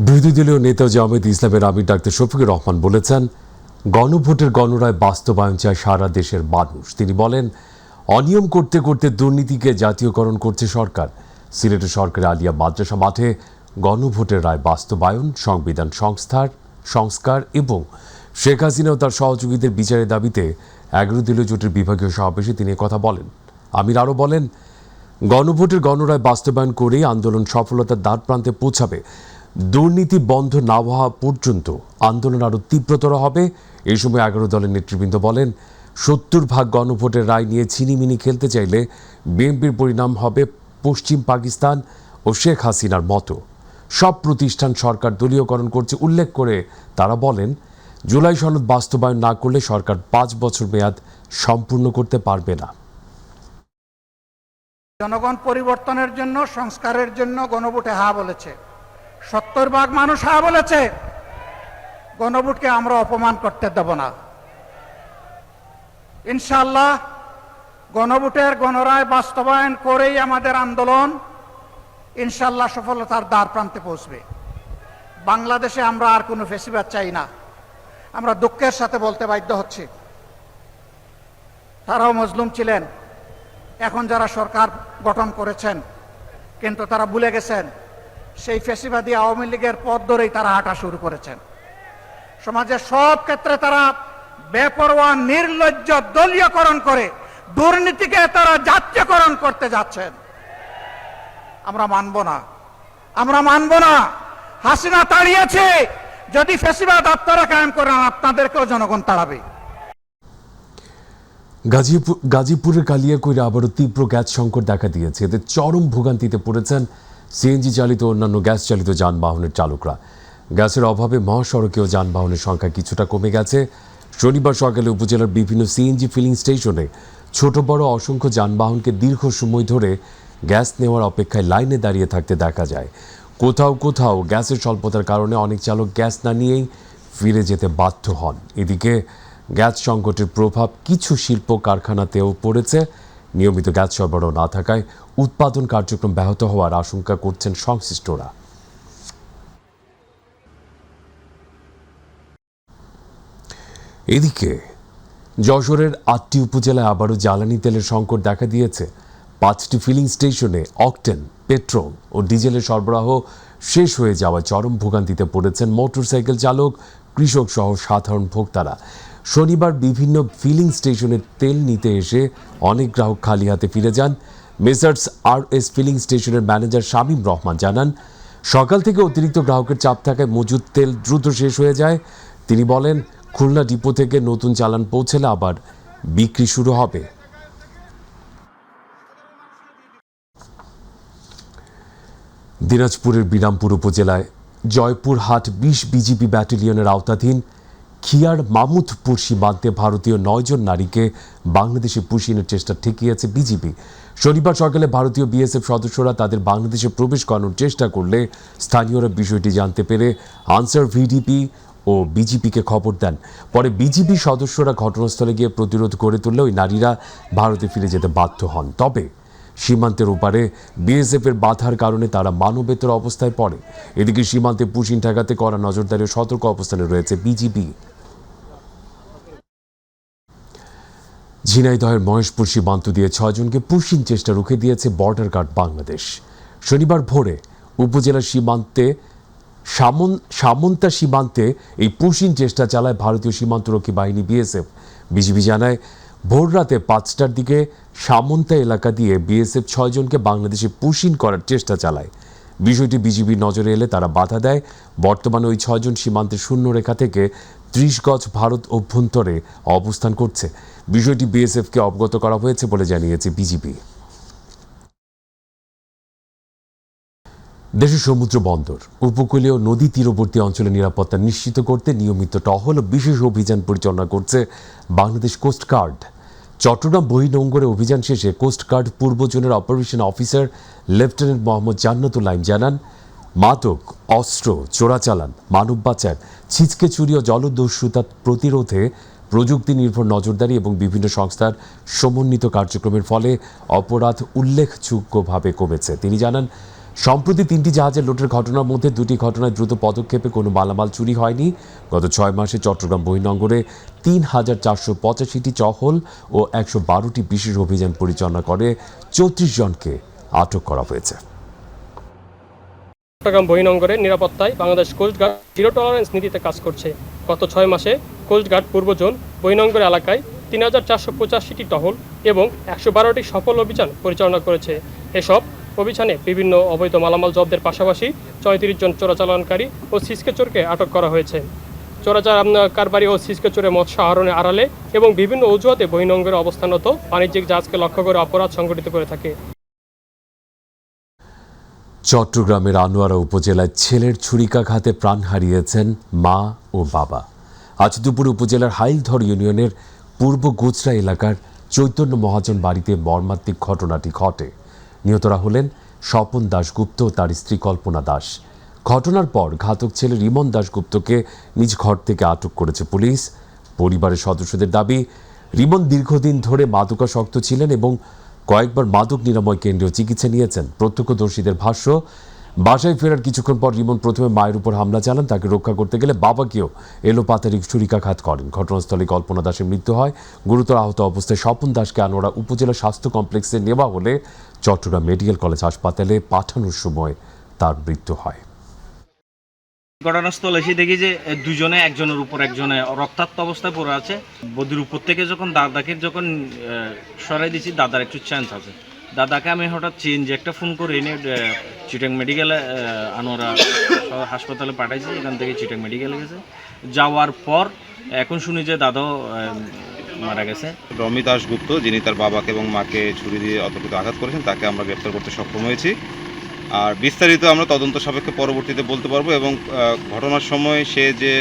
বিরোধী দলীয় নেতা জামায়াতে ইসলামের আমির ডাক্তার শফিকুর রহমান বলেছেন, গণভোটের গণরায় বাস্তবায়ন চায় সারা দেশের মানুষ। তিনি বলেন, অনিয়ম করতে করতে দুর্নীতিকে জাতীয়করণ করছে সরকার। সিলেটের সরকারি আলিয়া মাদ্রাসা মাঠে গণভোটের রায় বাস্তবায়ন, সংবিধান সংস্কার এবং শেখ হাসিনা ও তার সহযোগীদের বিচারের দাবিতে 11 দলীয় জোটের বিভাগীয় সমাবেশে তিনি কথা বলেন। আমির আরও বলেন, গণভোটের গণরায় বাস্তবায়ন করেই আন্দোলন সফলতার দ্বার প্রান্তে পৌঁছাবে। দুর্নীতি বন্ধ না হওয়া পর্যন্ত আন্দোলন আরও তীব্রতর হবে। এই সময় 11 দলের নেতৃবৃন্দ বলেন, 70 ভাগ গণভোটের রায় নিয়ে ছিনিমিনি খেলতে চাইলে বিএনপির পরিণাম হবে পশ্চিম পাকিস্তান ও শেখ হাসিনার মতো। সব প্রতিষ্ঠান সরকার দলীয়করণ করছে উল্লেখ করে তারা বলেন, জুলাই সনদ বাস্তবায়ন না করলে সরকার 5 বছর মেয়াদ সম্পূর্ণ করতে পারবে না। জনগণ পরিবর্তনের জন্য, সংস্কারের জন্য গণভোটে হা বলেছে। 70 ভাগ মানুষ হা বলেছে। গণভোটকে আমরা অপমান করতে দেব না। ইনশাআল্লাহ গণভোটের গণরায় বাস্তবায়ন করেই আমাদের আন্দোলন ইনশাআল্লাহ সফলতার দ্বার প্রান্তে পৌঁছবে। বাংলাদেশে আমরা আর কোনো ফেসিবাদ চাই না। আমরা দুঃখের সাথে বলতে বাধ্য হচ্ছি, তারাও মজলুম ছিলেন। এখন যারা সরকার গঠন করেছেন, কিন্তু তারা ভুলে গেছেন সেই ফ্যাসিবাদী আওয়ামী লীগের পথ ধরেই তারা হাঁটা শুরু করেছেন। সমাজের সব ক্ষেত্রে তারা বেপরোয়া নির্লজ্জ দলীয়করণ করে দুর্নীতিকে তারা জাতীয়করণ করতে যাচ্ছেন। আমরা মানব না, আমরা মানব না। হাসিনা তাড়িয়েছে, যদি ফ্যাসিবাদ আপনারা কায়েম করেন আপনাদেরকেও জনগণ তাড়াবে। গাজীপুরের কালিয়াকৈরে আবারও তীব্র গ্যাস সংকট দেখা দিয়েছে। এতে চরম ভোগান্তিতে পড়েছেন সিএনজি চালিত অন্যান্য গ্যাস চালিত যানবাহনের চালকরা। গ্যাসের অভাবে মহাসড়কেও যানবাহনের সংখ্যা কিছুটা কমে গেছে। শনিবার সকালে উপজেলার বিভিন্ন সিএনজি ফিলিং স্টেশনে ছোট বড় অসংখ্য যানবাহনকে দীর্ঘ সময় ধরে গ্যাস নেওয়ার অপেক্ষায় লাইনে দাঁড়িয়ে থাকতে দেখা যায়। কোথাও কোথাও গ্যাসের স্বল্পতার কারণে অনেক চালক গ্যাস না নিয়েই ফিরে যেতে বাধ্য হন। এদিকে গ্যাস সংকটের প্রভাব কিছু শিল্প কারখানাতেও পড়েছে। নিয়মিত গ্যাস সরবরাহ না থাকায় উৎপাদন কার্যক্রম ব্যাহত হওয়ার আশঙ্কা করছেন সংশ্লিষ্টরা। এদিকে যশোরের 8টি উপজেলায় আবারও জ্বালানি তেলের সংকট দেখা দিয়েছে। 5টি ফিলিং স্টেশনে অকটেন, পেট্রোল ও ডিজেলের সরবরাহ শেষ হয়ে যাওয়ায় চরম ভোগান্তিতে পড়েছেন মোটরসাইকেল চালক, কৃষক সহ সাধারণ ভোক্তারা। শনিবার বিভিন্ন ফিলিং স্টেশনে তেল নিতে এসে অনেক গ্রাহক খালি হাতে ফিরে যান। মেসার্স RS ফিলিং স্টেশনের ম্যানেজার শামীম রহমান জানান, সকাল থেকে অতিরিক্ত গ্রাহকের চাপ থাকায় মজুদ তেল দ্রুত শেষ হয়ে যায়। তিনি বলেন, খুলনা ডিপো থেকে নতুন চালান পৌঁছলে আবার বিক্রি শুরু হবে। দিনাজপুরের বিরামপুর উপজেলায় জয়পুরহাট 20 বিজিবি ব্যাটালিয়নের আওতাধীন খিয়ার মামুদপুর সীমান্তে ভারতীয় 9 জন নারীকে বাংলাদেশে পুষিনের চেষ্টা ঠেকিয়েছে বিজিবি। শনিবার সকালে ভারতীয় বিএসএফ সদস্যরা তাদের বাংলাদেশে প্রবেশ করানোর চেষ্টা করলে স্থানীয়রা বিষয়টি জানতে পেরে আনসার ভিডিপি ও বিজিবিকে খবর দেন। পরে বিজিবি সদস্যরা ঘটনাস্থলে গিয়ে প্রতিরোধ গড়ে তুললে ওই নারীরা ভারতে ফিরে যেতে বাধ্য হন। তবে সীমান্তের ওপারে বিএসএফের বাধার কারণে তারা মানবেতর অবস্থায় পড়ে। এদিকে সীমান্তে পুশিন ঠেকাতে করা নজরদারি ও সতর্ক অবস্থানে রয়েছে বিজিবি। ঝিনাইদহের মহেশপুর সীমান্ত দিয়ে 6 জনকে পুশিন চেষ্টা রুখে দিয়েছে বর্ডার গার্ড বাংলাদেশ। শনিবার ভোরে উপজেলার সীমান্তে সামন্তা সীমান্তে এই পুশিন চেষ্টা চালায় ভারতীয় সীমান্তরক্ষী বাহিনী বিএসএফ। বিজিবি জানায়, ভোর রাতে 5টার দিকে সামন্তা এলাকা দিয়ে বিএসএফ 6 জনকে বাংলাদেশে পুশিন করার চেষ্টা চালায়। বিষয়টি বিজিবির নজরে এলে তারা বাধা দেয়। বর্তমানে ওই 6 জন সীমান্তের শূন্যরেখা থেকে 30 গজ ভারত অভ্যন্তরে অবস্থান করছে। বিষয়টি বিএসএফকে অবগত করা হয়েছে বলে জানিয়েছে বিজিবি। দেশের সমুদ্র বন্দর, উপকূলীয় নদী তীরবর্তী অঞ্চলে নিরাপত্তা নিশ্চিত করতে নিয়মিত টহল ও বিশেষ অভিযান পরিচালনা করছে বাংলাদেশ কোস্টগার্ড। চট্টগ্রাম বহির্নোঙরে অভিযান শেষে কোস্টগার্ড পূর্ব জোনের operation officer lieutenant Mohammad Jannatul I'm জানান, মাদক, অস্ত্র, চোরাচালান, মানব পাচার, ছিচকে চুরি ও জলদস্যুতা প্রতিরোধে প্রযুক্তি নির্ভর নজরদারি এবং বিভিন্ন সংস্থার সমন্বিত কার্যক্রমের ফলে অপরাধ উল্লেখযোগ্যভাবে কমেছে। তিনি জানান, সম্প্রতি 3টি জাহাজের লুটের ঘটনার মধ্যে 2টি ঘটনায় দ্রুত পদক্ষেপে কোনো মালামাল চুরি হয়নি। গত 6 মাসে চট্টগ্রাম বহির্নোঙরে 3,485টি টহল ও 112টি বিশেষ অভিযান পরিচালনা করে 34 জনকে আটক করা হয়েছে। চট্টগ্রাম বহির্নোঙরের নিরাপত্তায় বাংলাদেশ কোস্টগার্ড জিরো টলারেন্স নীতিতে কাজ করছে। গত 6 মাসে কোস্টগার্ড পূর্ব জোন বহির্নোঙর এলাকায় 3,485টি টহল এবং 112টি সফল অভিযান পরিচালনা করেছে। এসব অভিযানে বিভিন্ন অবৈধ মালামাল জব্দের পাশাপাশি 34 জন চোরাচালানকারী ও ছিচকে চোরকে আটক করা হয়েছে। কারবারি ও ছিচকে চোরে মৎস্য আহরণের আড়ালে এবং বিভিন্ন অজুহাতে বহির্নোঙরে অবস্থানরত বাণিজ্যিক জাহাজকে লক্ষ্য করে অপরাধ সংঘটিত করে থাকে। চট্টগ্রামের আনোয়ারা উপজেলায় ছেলের ছুরিকাঘাতে প্রাণ হারিয়েছেন মা ও বাবা। আজ দুপুরে উপজেলার হাইলধর ইউনিয়নের পূর্ব গোচরা এলাকার চৈতন্য মহাজন বাড়িতে মর্মান্তিক ঘটনাটি ঘটে। নিহতরা হলেন স্বপন দাশগুপ্ত ও তার স্ত্রী কল্পনা দাস। ঘটনার পর ঘাতক ছেলে রিমন দাশগুপ্তকে নিজ ঘর থেকে আটক করেছে পুলিশ। পরিবারের সদস্যদের দাবি, রিমন দীর্ঘদিন ধরে মাদকাসক্ত ছিলেন এবং কয়েকবার মাদক নিরাময় কেন্দ্রেও চিকিৎসা নিয়েছেন। প্রত্যক্ষদর্শীদের ভাষ্য, বাসায় ফেরার কিছুক্ষণ পর রিমন প্রথমে মায়ের উপর হামলা চালান। তাকে রক্ষা করতে গেলে বাবাকেও এলোপাতাড়ি ছুরিকাঘাত করেন। ঘটনাস্থলে কল্পনা দাসের মৃত্যু হয়। গুরুতর আহত অবস্থায় স্বপন দাসকে আনোয়ারা উপজেলা স্বাস্থ্য কমপ্লেক্সে নেওয়া হলে চট্টগ্রাম মেডিকেল কলেজ হাসপাতালে পাঠানোর সময় তার মৃত্যু হয়। ঘটনাস্থল এসে দেখি যে দুজনে একজনের উপর একজনে রক্তাক্ত অবস্থায় পড়ে আছে। বদির উপর থেকে দাদাকে সরাই দিয়েছি, দাদার একটু চান্স আছে। দাদাকে আমি হঠাৎ চেঞ্জে একটা ফোন করে এনে চিটাং মেডিকেলে আনোয়ারা হাসপাতালে পাঠাইছি। এখান থেকে চিটাং মেডিকেলে গেছে। যাওয়ার পর এখন শুনি যে দাদাও মারা গেছে। রমি দাশগুপ্ত, যিনি তার বাবাকে এবং মাকে ছুরি দিয়ে অতর্কিত আঘাত করেছেন, তাকে আমরা গ্রেপ্তার করতে সক্ষম হয়েছি। আর বিস্তারিত আমরা তদন্ত সাপেক্ষে পরবর্তীতে বলতে পারবো। এবং ঘটনার সময় সে যে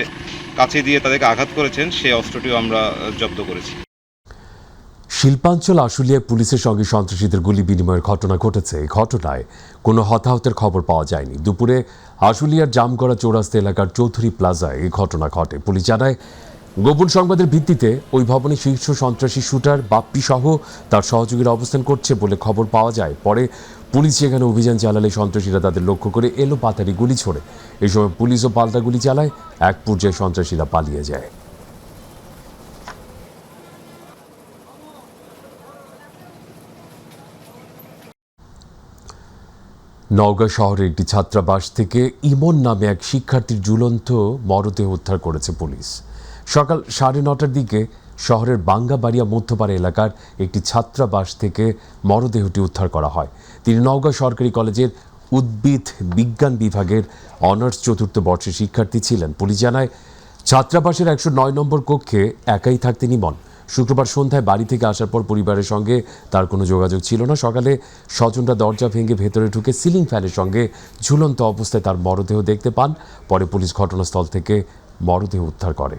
কাছে দিয়ে তাদেরকে আঘাত করেছেন সেই অস্ত্রটিও আমরা জব্দ করেছি। শিল্পাঞ্চল আশুলিয়ায় পুলিশের সঙ্গে সন্ত্রাসীদের গুলি বিনিময়ের ঘটনা ঘটেছে। এই ঘটনায় কোনো হতাহতের খবর পাওয়া যায়নি। দুপুরে আশুলিয়ার জামগড়া চৌরাস্তা এলাকার চৌধুরী প্লাজায় এই ঘটনা ঘটে। পুলিশ জানায়, গোপন সংবাদের ভিত্তিতে ওই ভবনে শীর্ষ সন্ত্রাসী শুটার বাপ্পি সহ তার সহযোগীরা অবস্থান করছে বলে খবর পাওয়া যায়। পরে পুলিশ সেখানে অভিযান চালালে সন্ত্রাসীরা তাদের লক্ষ্য করে এলোপাতাড়ি গুলি ছোড়ে। এই সময় পুলিশও পাল্টা গুলি চালায়। এক পর্যায়ে সন্ত্রাসীরা পালিয়ে যায়। নওগাঁ শহরের একটি ছাত্রাবাস থেকে ইমন নামে এক শিক্ষার্থীর ঝুলন্ত মরদেহ উদ্ধার করেছে পুলিশ। সকাল 9:30টার দিকে শহরের বাঙ্গাবাড়িয়া মধ্যপাড়া এলাকার একটি ছাত্রাবাস থেকে মরদেহটি উদ্ধার করা হয়। তিনি নওগাঁ সরকারি কলেজের উদ্ভিদ বিজ্ঞান বিভাগের অনার্স 4র্থ বর্ষের শিক্ষার্থী ছিলেন। পুলিশ জানায়, ছাত্রাবাসের 109 নম্বর কক্ষে একাই থাকতেন ইমন। শুক্রবার সন্ধ্যায় বাড়ি থেকে আসার পর পরিবারের সঙ্গে তার কোনো যোগাযোগ ছিল না। সকালে স্বজনরা দরজা ভেঙে ভেতরে ঢুকে সিলিং ফ্যানের সঙ্গে ঝুলন্ত অবস্থায় তার মরদেহ দেখতে পান। পরে পুলিশ ঘটনাস্থল থেকে মরদেহ উদ্ধার করে।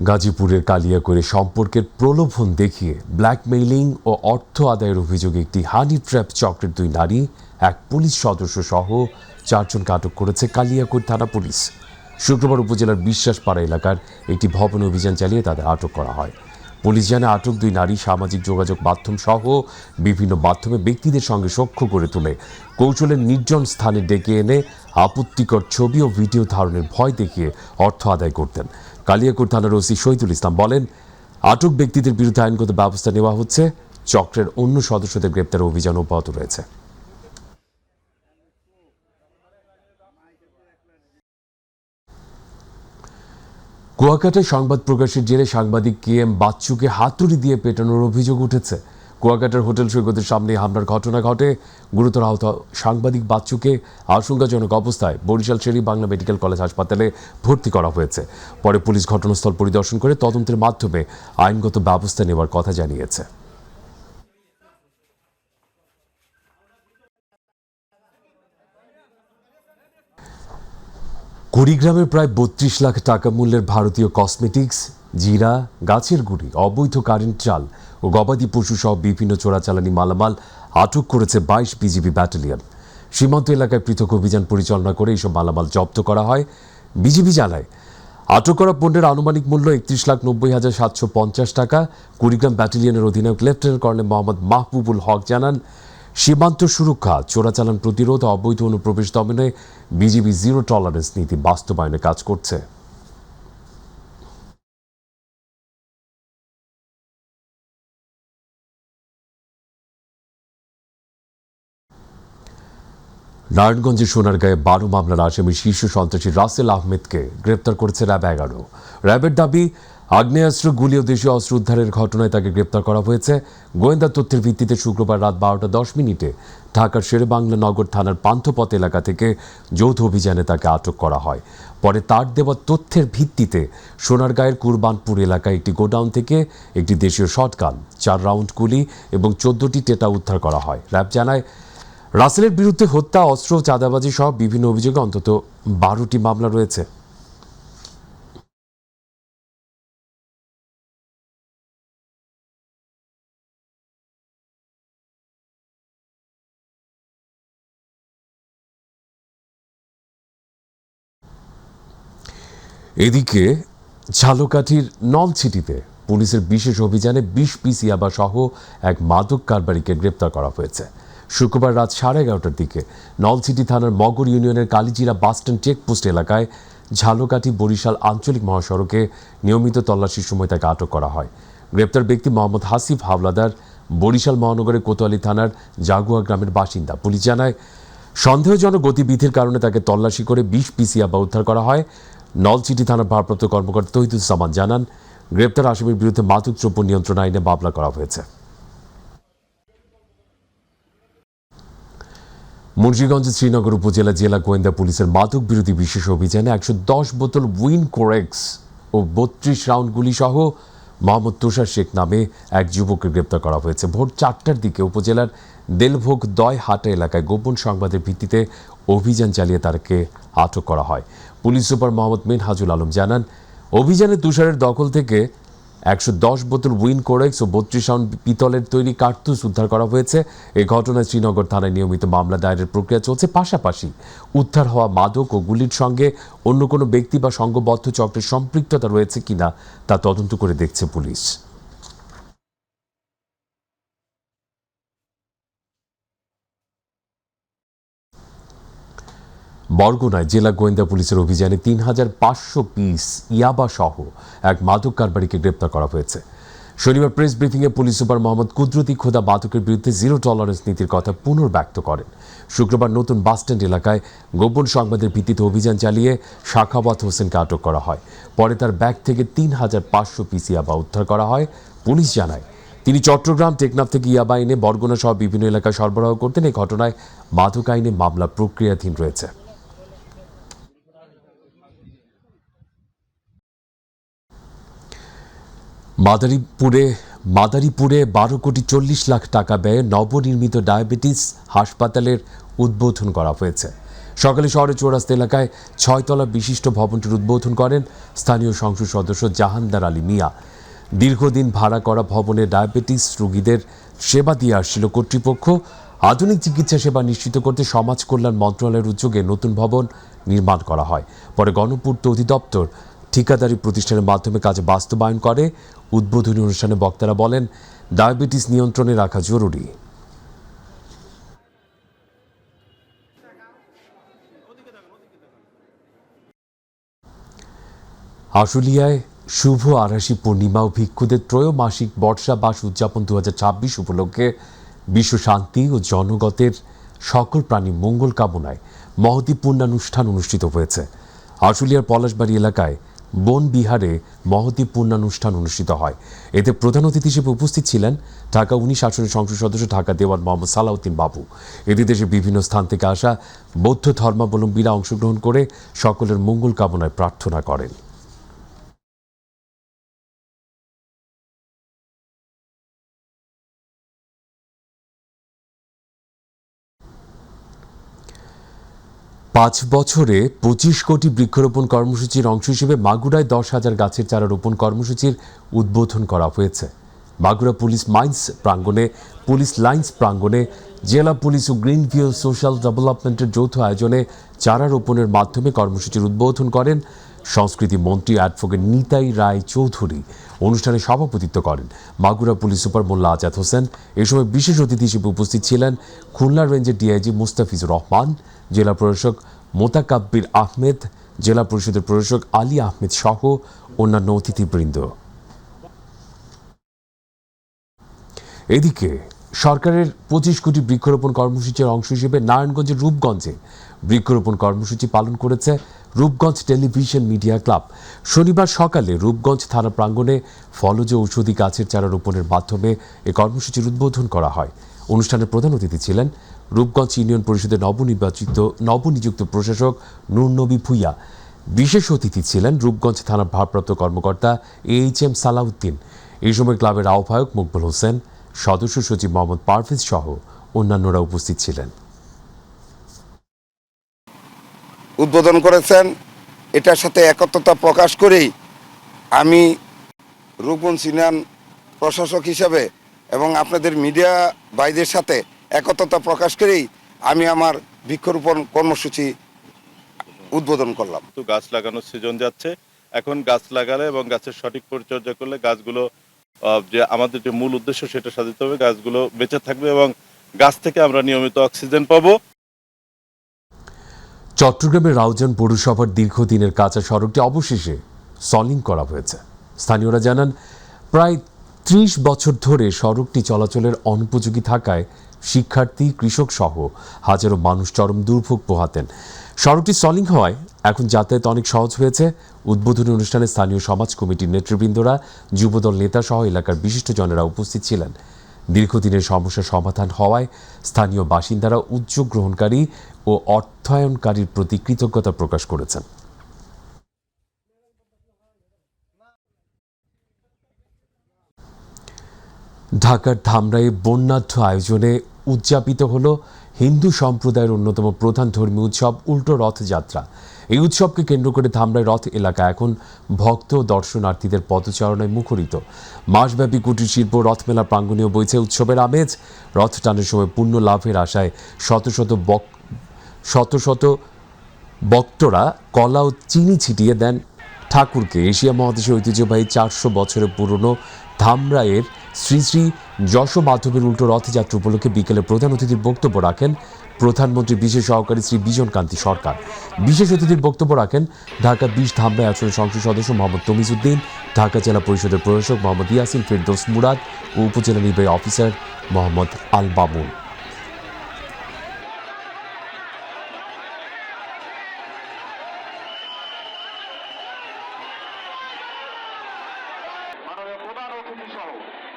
গাজীপুরের কালিয়াকৈরে সম্পর্কের প্রলোভন দেখিয়ে ব্ল্যাকমেইলিং ও অর্থ আদায়ের অভিযোগে একটি হানি ট্র্যাপ চক্রের 2 নারী, এক পুলিশ সদস্য সহ 4 জনকে আটক করেছে কালিয়াকৈর থানা পুলিশ। শুক্রবার উপজেলার বিশ্বাসপাড়া এলাকার একটি ভবনে অভিযান চালিয়ে তাদের আটক করা হয়। পুলিশ জানায়, আটক 2 নারী সামাজিক যোগাযোগ মাধ্যম সহ বিভিন্ন মাধ্যমে ব্যক্তিদের সঙ্গে সখ্য করে তুলে কৌশলের নির্জন স্থানে ডেকে এনে আপত্তিকর ছবি ও ভিডিও ধারণের ভয় দেখিয়ে অর্থ আদায় করতেন। কালিয়াকৈর থানার ওসি শহীদুল ইসলাম বলেন, আটক ব্যক্তিদের বিরুদ্ধে আইনগত ব্যবস্থা নেওয়া হচ্ছে। চক্রের অন্য সদস্যদের গ্রেপ্তার অভিযান অব্যাহত রয়েছে। কুয়াকাটায় সংবাদ প্রকাশের জেরে সাংবাদিক KM বাচ্চুকে হাতুড়ি দিয়ে পেটানোর অভিযোগ উঠেছে। কুয়াকাটার হোটেল সৈকতের সামনে হামলার ঘটনা ঘটে। গুরুতর আহত সাংবাদিক বাচ্চুকে আশঙ্কাজনক অবস্থায় বরিশাল শের-ই বাংলা মেডিকেল কলেজ হাসপাতালে ভর্তি করা হয়েছে। পরে পুলিশ ঘটনাস্থল পরিদর্শন করে তদন্তের মাধ্যমে আইনগত ব্যবস্থা নেওয়ার কথা জানিয়েছে। কুড়িগ্রামের প্রায় 32 লাখ টাকা মূল্যের ভারতীয় কসমেটিক্স, জিরা, গাছের গুঁড়ি, অবৈধ কারেন্ট চাল ও গবাদি পশু সহ বিভিন্ন চোরাচালানি মালামাল আটক করেছে 22 বিজিবি ব্যাটালিয়ন। সীমান্ত এলাকায় পৃথক অভিযান পরিচালনা করে এইসব মালামাল জব্দ করা হয়। বিজিবি জানায়, আটক করা পণ্যের আনুমানিক মূল্য 31,90,750 টাকা। কুড়িগ্রাম ব্যাটালিয়নের অধিনায়ক লেফটেন্যান্ট কর্নেল মোহাম্মদ মাহবুবুল হক জানান, সীমান্ত সুরক্ষা, চোরাচালান প্রতিরোধ, অবৈধ অনুপ্রবেশ দমনে বিজিবি জিরো টলারেন্স নীতি বাস্তবায়নে কাজ করছে। নারায়ণগঞ্জের সোনারগাঁয়ে 12 মামলার আসামি শীর্ষ সন্ত্রাসী রাসেল আহমেদকে গ্রেপ্তার করেছে র্যাব 11। র্যাবের দাবি, আগ্নেয়াস্ত্র, গুলি ও দেশীয় অস্ত্র উদ্ধারের ঘটনায় তাকে গ্রেপ্তার করা হয়েছে। গোয়েন্দা তথ্যের ভিত্তিতে শুক্রবার রাত 12:10 ঢাকার শেরেবাংলা নগর থানার পান্থপথ এলাকা থেকে যৌথ অভিযানে তাকে আটক করা হয়। পরে তার দেওয়া তথ্যের ভিত্তিতে সোনারগাঁয়ের কুরবানপুর এলাকায় একটি গোডাউন থেকে একটি দেশীয় শটগান, 4 রাউন্ড গুলি এবং 14টি টেটা উদ্ধার করা হয়। র্যাব জানায়, রাসেলের বিরুদ্ধে হত্যা, অস্ত্র, চাঁদাবাজি সহ বিভিন্ন অভিযোগে অন্তত 12টি মামলা রয়েছে। এদিকে ঝালকাঠির নলছিটিতে পুলিশের বিশেষ অভিযানে 20 পিস ইয়াবা সহ এক মাদক কারবারিকে গ্রেপ্তার করা হয়েছে। শুক্রবার রাত 11:30টার দিকে নলছিটি থানার মগর ইউনিয়নের কালীজিরা বাসস্ট্যান্ড চেকপোস্ট এলাকায় ঝালকাঠি বরিশাল আঞ্চলিক মহাসড়কে নিয়মিত তল্লাশির সময় তাকে আটক করা হয়। গ্রেপ্তার ব্যক্তি মোহাম্মদ হাসিফ হাওলাদার, বরিশাল মহানগরের কোতোয়ালি থানার জাগুয়া গ্রামের বাসিন্দা। পুলিশ জানায়, সন্দেহজনক গতিবিধির কারণে তাকে তল্লাশি করে 20 পিস ইয়াবা উদ্ধার করা হয়। নলছিটি থানার ভারপ্রাপ্ত কর্মকর্তা তহিদুজ্জামান জানান, গ্রেপ্তার আসামির বিরুদ্ধে মাদকদ্রব্য নিয়ন্ত্রণ আইনে মামলা করা হয়েছে। মুন্সিগঞ্জের শ্রীনগর উপজেলা জেলা গোয়েন্দা পুলিশের মাদক বিরোধী বিশেষ অভিযানে 110 বোতল উইন কোরেক্স ও 32 রাউন্ড গুলি সহ মোহাম্মদ তুষার শেখ নামে এক যুবককে গ্রেপ্তার করা হয়েছে। ভোর 4টার দিকে উপজেলার দেলভোগ দয় হাটা এলাকায় গোপন সংবাদের ভিত্তিতে অভিযান চালিয়ে তাকে আটক করা হয়। পুলিশ সুপার মোহাম্মদ মিনহাজুল আলম জানান, অভিযানে তুষারের দখল থেকে 110 বোতল উইন কোরেক্স ও 32 রাউন্ড পিতলের তৈরি কার্তুজ উদ্ধার করা হয়েছে। এই ঘটনায় শ্রীনগর থানায় নিয়মিত মামলা দায়েরের প্রক্রিয়া চলছে। পাশাপাশি উদ্ধার হওয়া মাদক ও গুলির সঙ্গে অন্য কোনো ব্যক্তি বা সংঘবদ্ধ চক্রের সম্পৃক্ততা রয়েছে কিনা তা তদন্ত করে দেখছে পুলিশ। বরগুনায় জেলা গোয়েন্দা পুলিশের অভিযানে 3,500 পিস ইয়াবা সহ এক মাদক কারবারিকে গ্রেপ্তার করা হয়েছে। শনিবার প্রেস ব্রিফিংয়ে পুলিশ সুপার মোহাম্মদ কুদরতি খোদা মাদকের বিরুদ্ধে জিরো টলারেন্স নীতির কথা পুনর্ব্যক্ত করেন। শুক্রবার নতুন বাসস্ট্যান্ড এলাকায় গোপন সংবাদের ভিত্তিতে অভিযান চালিয়ে সাখাওয়াত হোসেনকে আটক করা হয়। পরে তার ব্যাগ থেকে 3,500 পিস ইয়াবা উদ্ধার করা হয়। পুলিশ জানায়, তিনি চট্টগ্রাম, টেকনাফ থেকে ইয়াবা এনে বরগুনা সহ বিভিন্ন এলাকায় সরবরাহ করতেন। এই ঘটনায় মাদক আইনে মামলা প্রক্রিয়াধীন রয়েছে। মাদারীপুরে 12 কোটি 40 লাখ টাকা ব্যয়ে নবনির্মিত ডায়াবেটিস হাসপাতালের উদ্বোধন করা হয়েছে। সকালে শহরের চৌরাস্তা এলাকায় 6 তলা বিশিষ্ট ভবনটির উদ্বোধন করেন স্থানীয় সংসদ সদস্য জাহানদার আলী মিয়া। দীর্ঘদিন ভাড়া করা ভবনে ডায়াবেটিস রোগীদের সেবা দিয়ে আসছিল কর্তৃপক্ষ। আধুনিক চিকিৎসা সেবা নিশ্চিত করতে সমাজ কল্যাণ মন্ত্রণালয়ের উদ্যোগে নতুন ভবন নির্মাণ করা হয়। পরে গণপূর্ত অধিদপ্তর ঠিকাদারি প্রতিষ্ঠানের মাধ্যমে কাজ বাস্তবায়ন করে। উদ্বোধনী অনুষ্ঠানে বক্তারা বলেন, ডায়াবেটিস নিয়ন্ত্রণে রাখা জরুরি। আশুলিয়ায় শুভ আরাশি পূর্ণিমা ও ভিক্ষুদের ত্রয়োমাসিক বর্ষাবাস উদযাপন 2026 উপলক্ষে বিশ্ব শান্তি ও জনগতের সকল প্রাণী মঙ্গল কামনায় মহতী পূর্ণানুষ্ঠান অনুষ্ঠিত হয়েছে। আশুলিয়ার পলাশবাড়ি এলাকায় বন বিহারে মহতী পূর্ণানুষ্ঠান অনুষ্ঠিত হয়। এতে প্রধান অতিথি হিসেবে উপস্থিত ছিলেন ঢাকা 19 আসনের সংসদ সদস্য ঢাকা দেওয়ান মোহাম্মদ সালাউদ্দিন বাবু। এতে দেশের বিভিন্ন স্থান থেকে আসা বৌদ্ধ ধর্মাবলম্বীরা অংশগ্রহণ করে সকলের মঙ্গল কামনায় প্রার্থনা করেন। পাঁচ বছরে 25 কোটি বৃক্ষরোপণ কর্মসূচির অংশ হিসেবে মাগুরায় 10,000 গাছের চারা রোপণ কর্মসূচির উদ্বোধন করা হয়েছে। মাগুরা পুলিশ লাইন্স প্রাঙ্গণে জেলা পুলিশ ও গ্রিন ভিউ সোশ্যাল ডেভেলপমেন্টের যৌথ আয়োজনে চারা রোপণের মাধ্যমে কর্মসূচির উদ্বোধন করেন সংস্কৃতি মন্ত্রী অ্যাডভোকেট নিতাই রায় চৌধুরী অনুষ্ঠানে সভাপতিত্ব করেন। মাগুরা পুলিশ সুপার মোল্লা আজাদ হোসেন এ সময় বিশেষ অতিথি হিসেবে উপস্থিত ছিলেন খুলনা রেঞ্জের ডিআইজি মুস্তাফিজুর রহমান, জেলা প্রশাসক মোতাকাব্বির আহমেদ, জেলা পরিষদের প্রশাসক আলী আহমেদ সহ অন্যান্য অতিথিবৃন্দ। এদিকে সরকারের 25 কোটি বৃক্ষরোপণ কর্মসূচির অংশ হিসেবে নারায়ণগঞ্জের রূপগঞ্জে বৃক্ষরোপণ কর্মসূচি পালন করেছে রূপগঞ্জ টেলিভিশন মিডিয়া ক্লাব। শনিবার সকালে রূপগঞ্জ থানা প্রাঙ্গণে ফলজ ঔষধি গাছের চারা রোপণের মাধ্যমে এ কর্মসূচির উদ্বোধন করা হয়। অনুষ্ঠানে প্রধান অতিথি ছিলেন রূপগঞ্জ ইউনিয়ন পরিষদের নবনিযুক্ত প্রশাসক নূরনবী ভূঁইয়া। বিশেষ অতিথি ছিলেন রূপগঞ্জ থানার ভারপ্রাপ্ত কর্মকর্তা AHM সালাউদ্দিন। এই সময় ক্লাবের আহ্বায়ক মকবুল হোসেন, সদস্য সচিব মোহাম্মদ পারভেজ সহ অন্যান্যরা উপস্থিত ছিলেন। উদ্বোধন করেছেন। এটার সাথে একত্রতা প্রকাশ করেই আমি রূপগঞ্জ ইউনিয়ন প্রশাসক হিসাবে এবং আপনাদের মিডিয়া ভাইদের সাথে একত্রতা প্রকাশ করেই আমি আমার বৃক্ষরোপণ কর্মসূচি উদ্বোধন করলাম। তো গাছ লাগানোর সিজন যাচ্ছে, এখন গাছ লাগালে এবং গাছের সঠিক পরিচর্যা করলে গাছগুলো যে আমাদের যে মূল উদ্দেশ্য সেটা সাধিত হবে, গাছগুলো বেঁচে থাকবে এবং গাছ থেকে আমরা নিয়মিত অক্সিজেন পাবো। চট্টগ্রামের রাউজান পৌরসভার দীর্ঘদিনের কাঁচা সড়কটি অবশেষে সলিং করা হয়েছে। স্থানীয়রা জানান, প্রায় 30 বছর ধরে সড়কটি চলাচলের অনুপযোগী থাকায় শিক্ষার্থী, কৃষক সহ হাজারো মানুষ চরম দুর্ভোগ পোহাতেন। সড়কটি সলিং হওয়ায় এখন যাতায়াত অনেক সহজ হয়েছে। উদ্বোধনী অনুষ্ঠানে স্থানীয় সমাজ কমিটির নেতৃবৃন্দরা, যুবদল নেতা সহ এলাকার বিশিষ্টজনেরা উপস্থিত ছিলেন। দীর্ঘদিনের সমস্যা সমাধান হওয়ায় স্থানীয় বাসিন্দারা উদ্যোগ গ্রহণকারী ও অর্থায়নকারীর প্রতি কৃতজ্ঞতা প্রকাশ করেছেন। ঢাকার ধামরাইয়ে বর্ণাঢ্য আয়োজনে উদযাপিত হল হিন্দু সম্প্রদায়ের অন্যতম প্রধান ধর্মীয় উৎসব উল্টো রথযাত্রা। এই উৎসবকে কেন্দ্র করে ধামরাই রথ এলাকা এখন ভক্ত দর্শনার্থীদের পদচারণায় মুখরিত। মাসব্যাপী কুটির শিল্প রথমেলা প্রাঙ্গণেও বইছে উৎসবের আমেজ। রথ টানের সময় পুণ্য লাভের আশায় শত শত ভক্তরা কলা ও চিনি ছিটিয়ে দেন ঠাকুরকে। এশিয়া মহাদেশের ঐতিহ্যবাহী 400 বছরের পুরনো ধামরাইয়ের শ্রী শ্রী যশোমাধবের উল্টো রথযাত্রা উপলক্ষে বিকেলে প্রধান অতিথির বক্তব্য রাখেন প্রধানমন্ত্রী বিশেষ সহকারী শ্রী বিজন কান্তি সরকার। বিশেষ অতিথির বক্তব্য রাখেন ঢাকা 20 ধামরাই আসনের সংসদ সদস্য মোহাম্মদ তমিজ উদ্দিন, ঢাকা জেলা পরিষদের প্রশাসক মোহাম্মদ ইয়াসিন ফেরদৌস মুরাদ ও উপজেলা নির্বাহী অফিসার মোহাম্মদ আল বাবুল।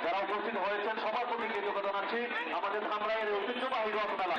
যারা উপস্থিত হয়েছেন সবার প্রতি কৃতজ্ঞতা জানাচ্ছি। আমাদের ধামরাইয়ের ঐতিহ্যবাহী রথমেলা